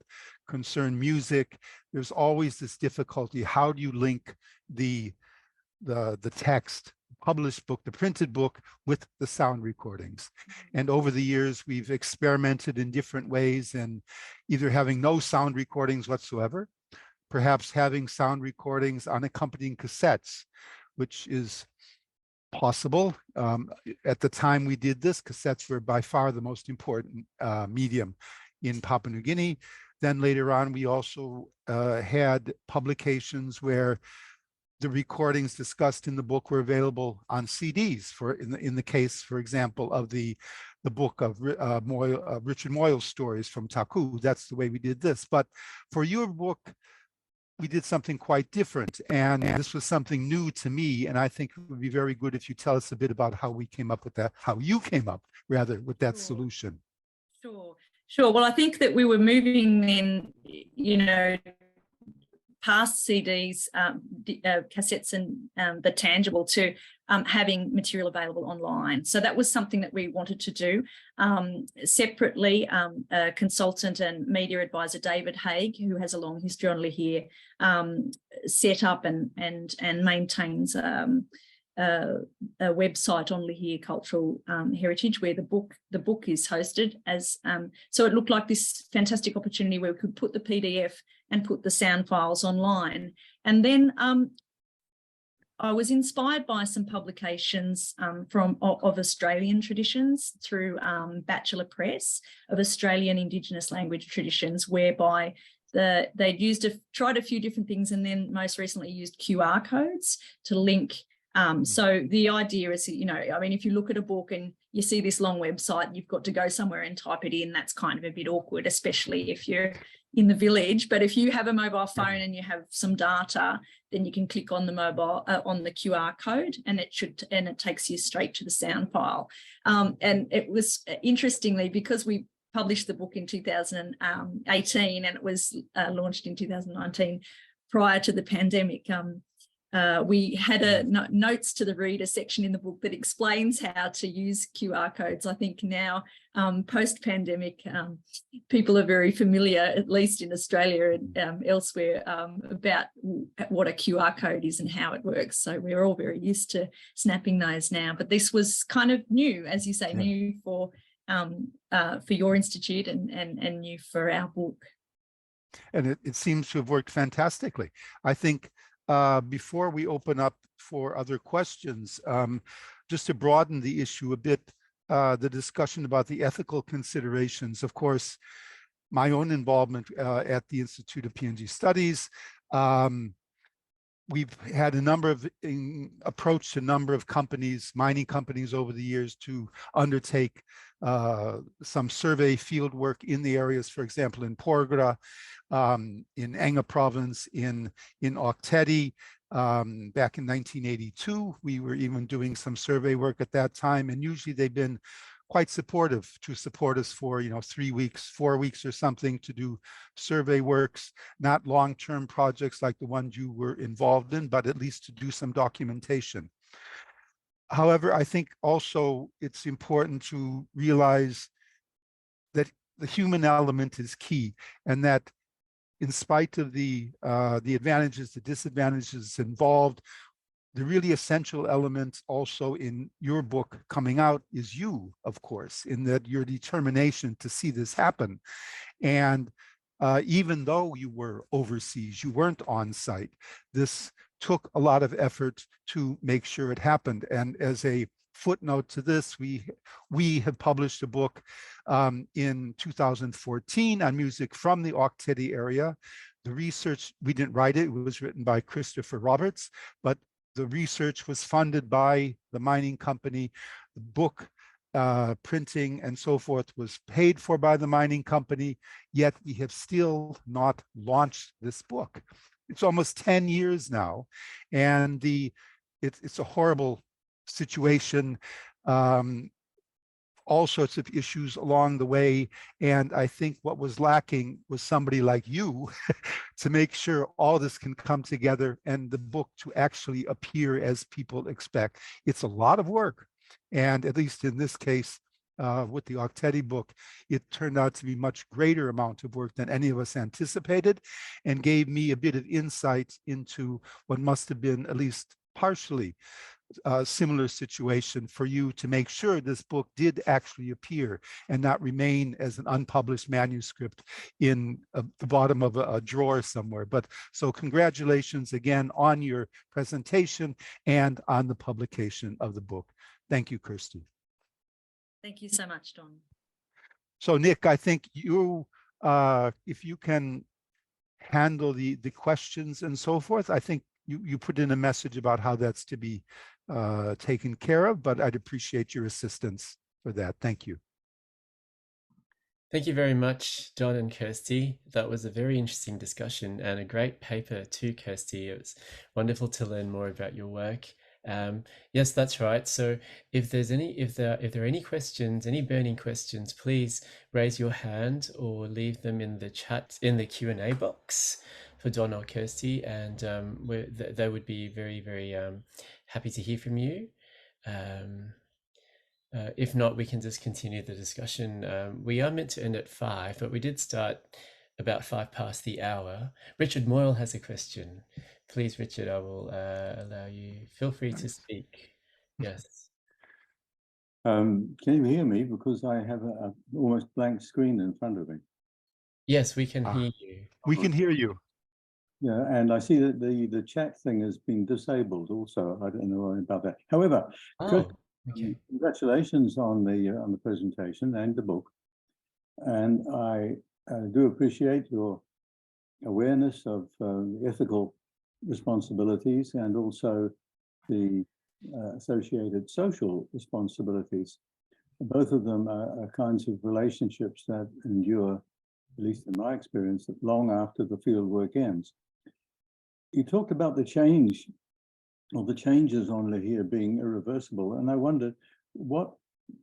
concern music, there's always this difficulty. How do you link the text, published book, the printed book, with the sound recordings? And over the years, we've experimented in different ways, and either having no sound recordings whatsoever, perhaps having sound recordings on accompanying cassettes, which is possible. At the time we did this, cassettes were by far the most important medium in Papua New Guinea. Then later on, we also had publications where the recordings discussed in the book were available on CDs. In the case, for example, of the book of Richard Moyle's stories from Taku. That's the way we did this. But for your book, we did something quite different, and this was something new to me, and I think it would be very good if you tell us a bit about how we came up with that, how you came up rather with that solution. Sure. Well, I think that we were moving in, past CDs, cassettes, and the tangible to having material available online. So that was something that we wanted to do. Separately, a consultant and media advisor, David Haig, who has a long history on Lihir, set up and maintains a website on Lihir cultural heritage, where the book is hosted as so it looked like this fantastic opportunity where we could put the PDF and put the sound files online. And then I was inspired by some publications of Australian traditions through Bachelor Press of Australian Indigenous language traditions, whereby they'd tried a few different things, and then most recently used QR codes to link. So the idea is, if you look at a book and you see this long website, you've got to go somewhere and type it in. That's kind of a bit awkward, especially if you're in the village. But if you have a mobile phone and you have some data, then you can click on the on the QR code, and it takes you straight to the sound file. And it was interestingly, because we published the book in 2018 and it was launched in 2019 prior to the pandemic. We had a notes to the reader section in the book that explains how to use QR codes. I think now, post-pandemic, people are very familiar, at least in Australia and elsewhere, about what a QR code is and how it works. So we're all very used to snapping those now. But this was kind of new, as you say, new for your institute and new for our book. And it seems to have worked fantastically. I think before we open up for other questions, just to broaden the issue a bit, the discussion about the ethical considerations. Of course, my own involvement at the Institute of PNG Studies, we've had approached a number of companies, mining companies over the years, to undertake some survey field work in the areas, for example, in Porgera, in Enga province, in Oktedi. Back in 1982, we were even doing some survey work at that time, and usually they've been quite supportive to support us for 3 weeks, 4 weeks or something to do survey works, not long-term projects like the ones you were involved in, but at least to do some documentation. However, I think also it's important to realize that the human element is key, and that in spite of the advantages, the disadvantages involved, the really essential element also in your book coming out is you, of course, in that your determination to see this happen. And even though you were overseas, you weren't on site, this took a lot of effort to make sure it happened. And as a footnote to this, we have published a book in 2014 on music from the Oktedi area. The research, we didn't write it, it was written by Christopher Roberts, but the research was funded by the mining company. The book printing and so forth was paid for by the mining company, yet we have still not launched this book. It's almost 10 years now, and it's a horrible situation. All sorts of issues along the way. And I think what was lacking was somebody like you to make sure all this can come together and the book to actually appear as people expect. It's a lot of work. And at least in this case, with the Oktedi book, it turned out to be much greater amount of work than any of us anticipated, and gave me a bit of insight into what must have been at least partially similar situation for you to make sure this book did actually appear and not remain as an unpublished manuscript in the bottom of a drawer somewhere. But so congratulations again on your presentation and on the publication of the book. Thank you, Kirsty. Thank you so much, Don. So Nick, I think you, if you can handle the questions and so forth, I think you put in a message about how that's to be taken care of, but I'd appreciate your assistance for that. Thank you. Thank you very much, Don and Kirsty. That was a very interesting discussion and a great paper too, Kirsty. It was wonderful to learn more about your work. Yes, that's right. So if there are any questions, any burning questions, please raise your hand or leave them in the chat, in the Q&A box for Don or Kirsty, and they would be very, very happy to hear from you. If not, we can just continue the discussion. We are meant to end at 5, but we did start about 5 past the hour. Richard Moyle has a question. Please, Richard, I will allow you. Feel free to speak. Yes. Can you hear me? Because I have a almost blank screen in front of me. Yes, we can hear you. We can hear you. Yeah, and I see that the chat thing has been disabled also. I don't know about that. However, Okay. congratulations on the presentation and the book. And I do appreciate your awareness of ethical responsibilities and also the associated social responsibilities. Both of them are kinds of relationships that endure, at least in my experience, long after the field work ends. You talked about the change, or the changes on Lihir being irreversible, and I wondered what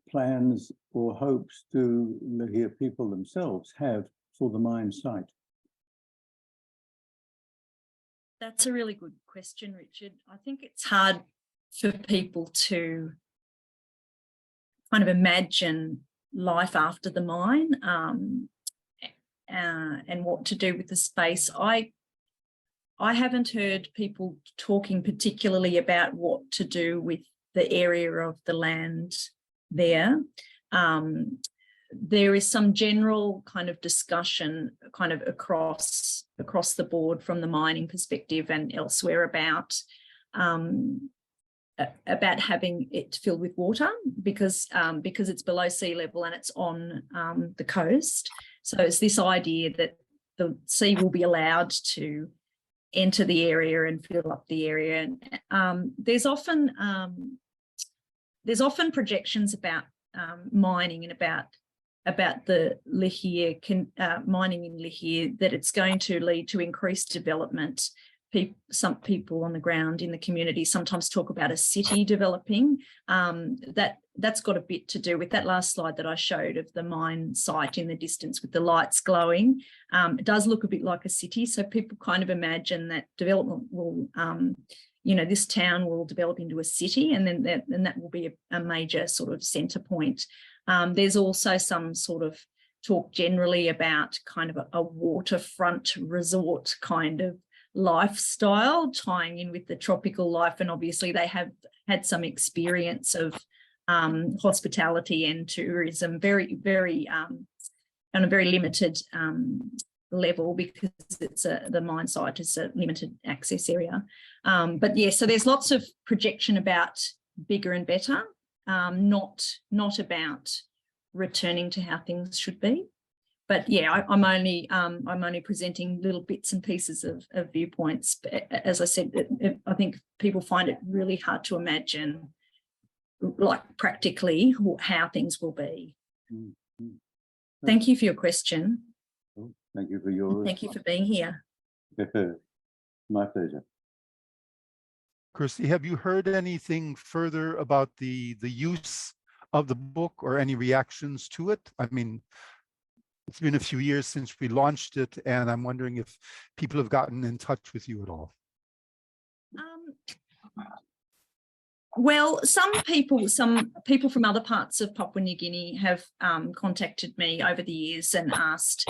plans or hopes do Lihir people themselves have for the mine site? That's a really good question, Richard. I think it's hard for people to kind of imagine life after the mine and what to do with the space. I haven't heard people talking particularly about what to do with the area of the land there. There is some general kind of discussion kind of across the board from the mining perspective and elsewhere about having it filled with water because it's below sea level and it's on the coast. So it's this idea that the sea will be allowed to enter the area and fill up the area. And there's often projections about mining and about the Lihir mining in Lihir, that it's going to lead to increased development. Some people on the ground in the community sometimes talk about a city developing. That's got a bit to do with that last slide that I showed of the mine site in the distance with the lights glowing. It does look a bit like a city, so people kind of imagine that development will, this town will develop into a city, and then that will be a major sort of centre point. There's also some sort of talk generally about kind of a waterfront resort kind of lifestyle tying in with the tropical life, and obviously they have had some experience of hospitality and tourism very on a very limited level, because it's the mine site is a limited access area. But yeah, so there's lots of projection about bigger and better, not about returning to how things should be. But yeah, I'm only presenting little bits and pieces of viewpoints. But as I said, I think people find it really hard to imagine, like practically, how things will be. Mm-hmm. Thank you for your question. Thank you for yours. Thank you for being here. My pleasure. Kirsty, have you heard anything further about the use of the book or any reactions to it? I mean, it's been a few years since we launched it, and I'm wondering if people have gotten in touch with you at all. Well, some people from other parts of Papua New Guinea have contacted me over the years and asked,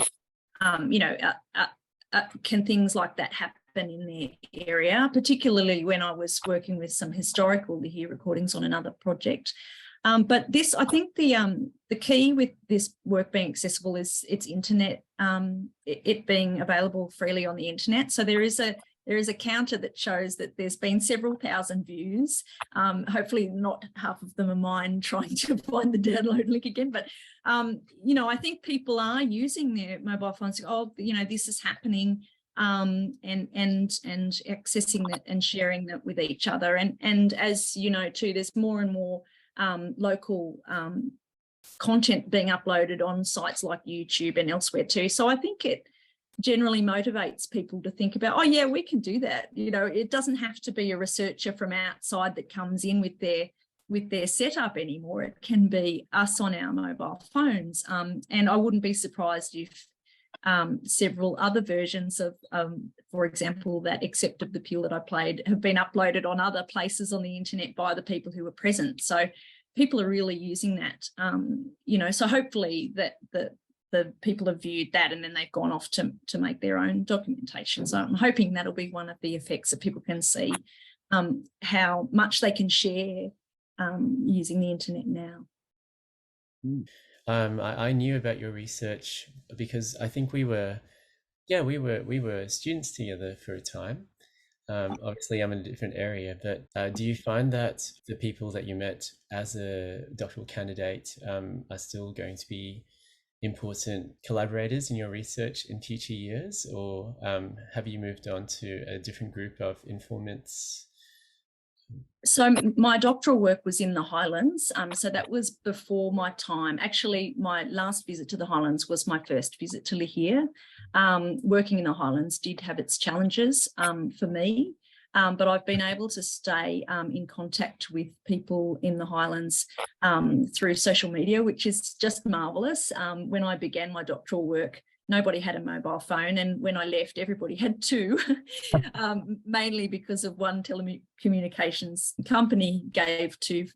can things like that happen in their area, particularly when I was working with some historical Lihir recordings on another project. But this, I think the key with this work being accessible is its internet, it being available freely on the internet. So there is a counter that shows that there's been several thousand views. Hopefully not half of them are mine trying to find the download link again. But, I think people are using their mobile phones. Oh, this is happening, and accessing that and sharing that with each other. And as you know, too, there's more and more local content being uploaded on sites like YouTube and elsewhere too. So I think it generally motivates people to think about, oh yeah, we can do that. You know, it doesn't have to be a researcher from outside that comes in with their setup anymore. It can be us on our mobile phones. And I wouldn't be surprised if several other versions of, for example, that Except of the Peel that I played have been uploaded on other places on the internet by the people who were present. So people are really using that, you know, so hopefully that the people have viewed that and then they've gone off to make their own documentation. So I'm hoping that'll be one of the effects that people can see how much they can share using the internet now. I knew about your research because I think we were students together for a time. Obviously, I'm in a different area, but do you find that the people that you met as a doctoral candidate are still going to be important collaborators in your research in future years, or have you moved on to a different group of informants? So my doctoral work was in the Highlands, so that was before my time. Actually, my last visit to the Highlands was my first visit to Lihir. Working in the Highlands did have its challenges for me, but I've been able to stay in contact with people in the Highlands through social media, which is just marvellous. When I began my doctoral work, nobody had a mobile phone, and when I left, everybody had two, mainly because of one telecommunications company gave two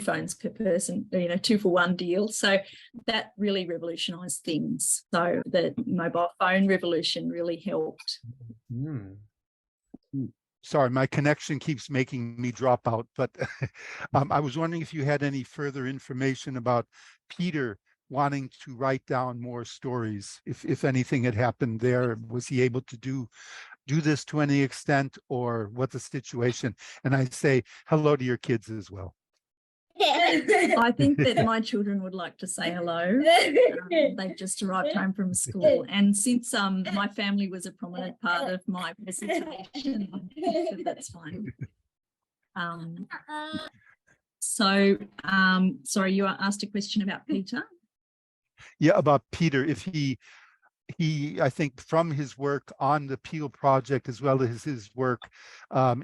phones per person, you know, 2-for-1 deal. So that really revolutionised things. So the mobile phone revolution really helped. Sorry, my connection keeps making me drop out, but I was wondering if you had any further information about Peter wanting to write down more stories, if anything had happened there. Was he able to do this to any extent, or what the situation? And I say hello to your kids as well. I think that my children would like to say hello. They've just arrived home from school, and since my family was a prominent part of my presentation, I think that's fine. Sorry, you asked a question about Peter? Yeah, about Peter. If he, I think from his work on the Peel project, as well as his work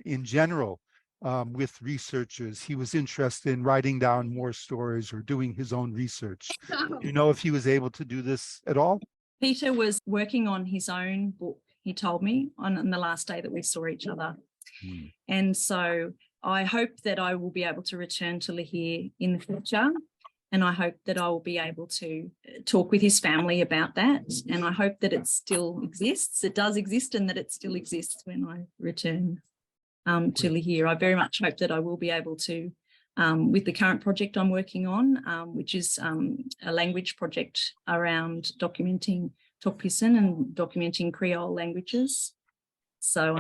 in general with researchers, he was interested in writing down more stories or doing his own research. Do you know if he was able to do this at all? Peter was working on his own book, he told me, on the last day that we saw each other. And so I hope that I will be able to return to Lihir in the future. And I hope that I will be able to talk with his family about that. And I hope that it still exists. It does exist, and that it still exists when I return to Lihir. I very much hope that I will be able to, with the current project I'm working on, which is a language project around documenting Tok Pisin and documenting Creole languages. So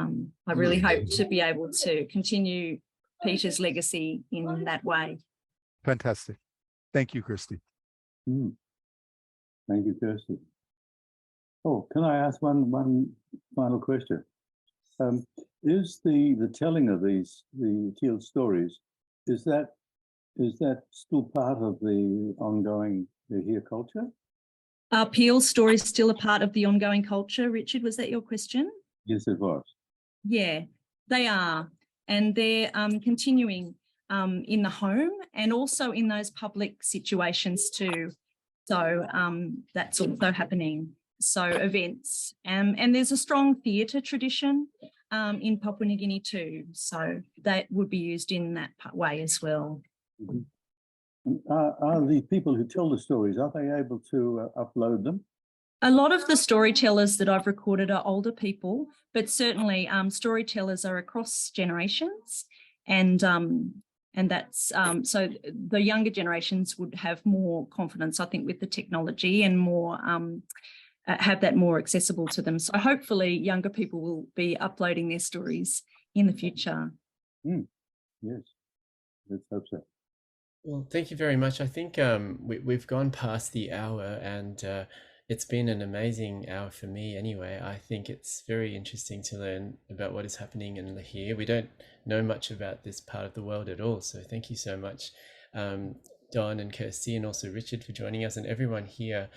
I really hope to be able to continue Peter's legacy in that way. Fantastic. Thank you, Kirsty. Thank you, Kirsty. Oh, can I ask one final question? Is the telling of the Teal stories, is that still part of the ongoing Lihir culture? Are Peel stories still a part of the ongoing culture, Richard? Was that your question? Yes, it was. Yeah, they are. And they're continuing in the home and also in those public situations too. So that's also happening. So events, and there's a strong theatre tradition in Papua New Guinea too. So that would be used in that way as well. Are the people who tell the stories, are they able to upload them? A lot of the storytellers that I've recorded are older people, but certainly storytellers are across generations, and that's so the younger generations would have more confidence, I think, with the technology and more have that more accessible to them. So hopefully younger people will be uploading their stories in the future. Yes, let's hope so. Well, thank you very much. I think we've gone past the hour, and it's been an amazing hour for me anyway. I think it's very interesting to learn about what is happening in Lihir. We don't know much about this part of the world at all, so thank you so much. Don and Kirsty, and also Richard for joining us, and everyone here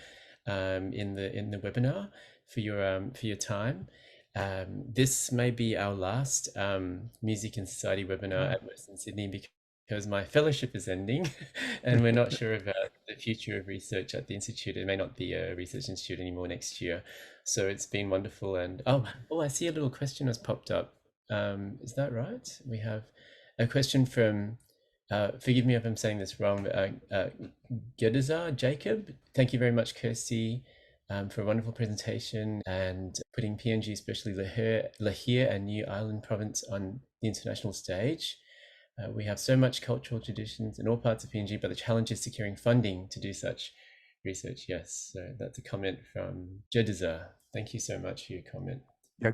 in the webinar for your time. This may be our last Music and Society webinar at Western Sydney because my fellowship is ending and we're not sure about the future of research at the Institute. It may not be a research institute anymore next year. So it's been wonderful. And oh, I see a little question has popped up. Is that right? We have a question from, forgive me if I'm saying this wrong, Gedazar Jacob. Thank you very much, Kirsty, for a wonderful presentation and putting PNG, especially Lihir and New Island province on the international stage. We have so much cultural traditions in all parts of PNG, but the challenge is securing funding to do such research. Yes, so that's a comment from Jedizah. Thank you so much for your comment. Yeah,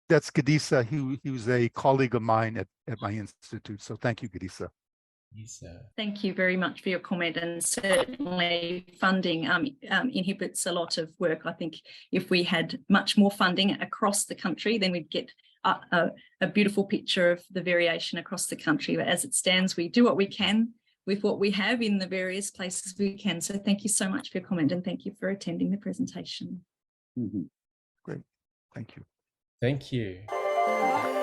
that's Gadisa. He was a colleague of mine at my institute. So thank you, Gadisa. Thank you very much for your comment, and certainly funding inhibits a lot of work. I think if we had much more funding across the country, then we'd get a beautiful picture of the variation across the country. But as it stands, we do what we can with what we have in the various places we can. So thank you so much for your comment, and thank you for attending the presentation. Great, thank you. Thank you.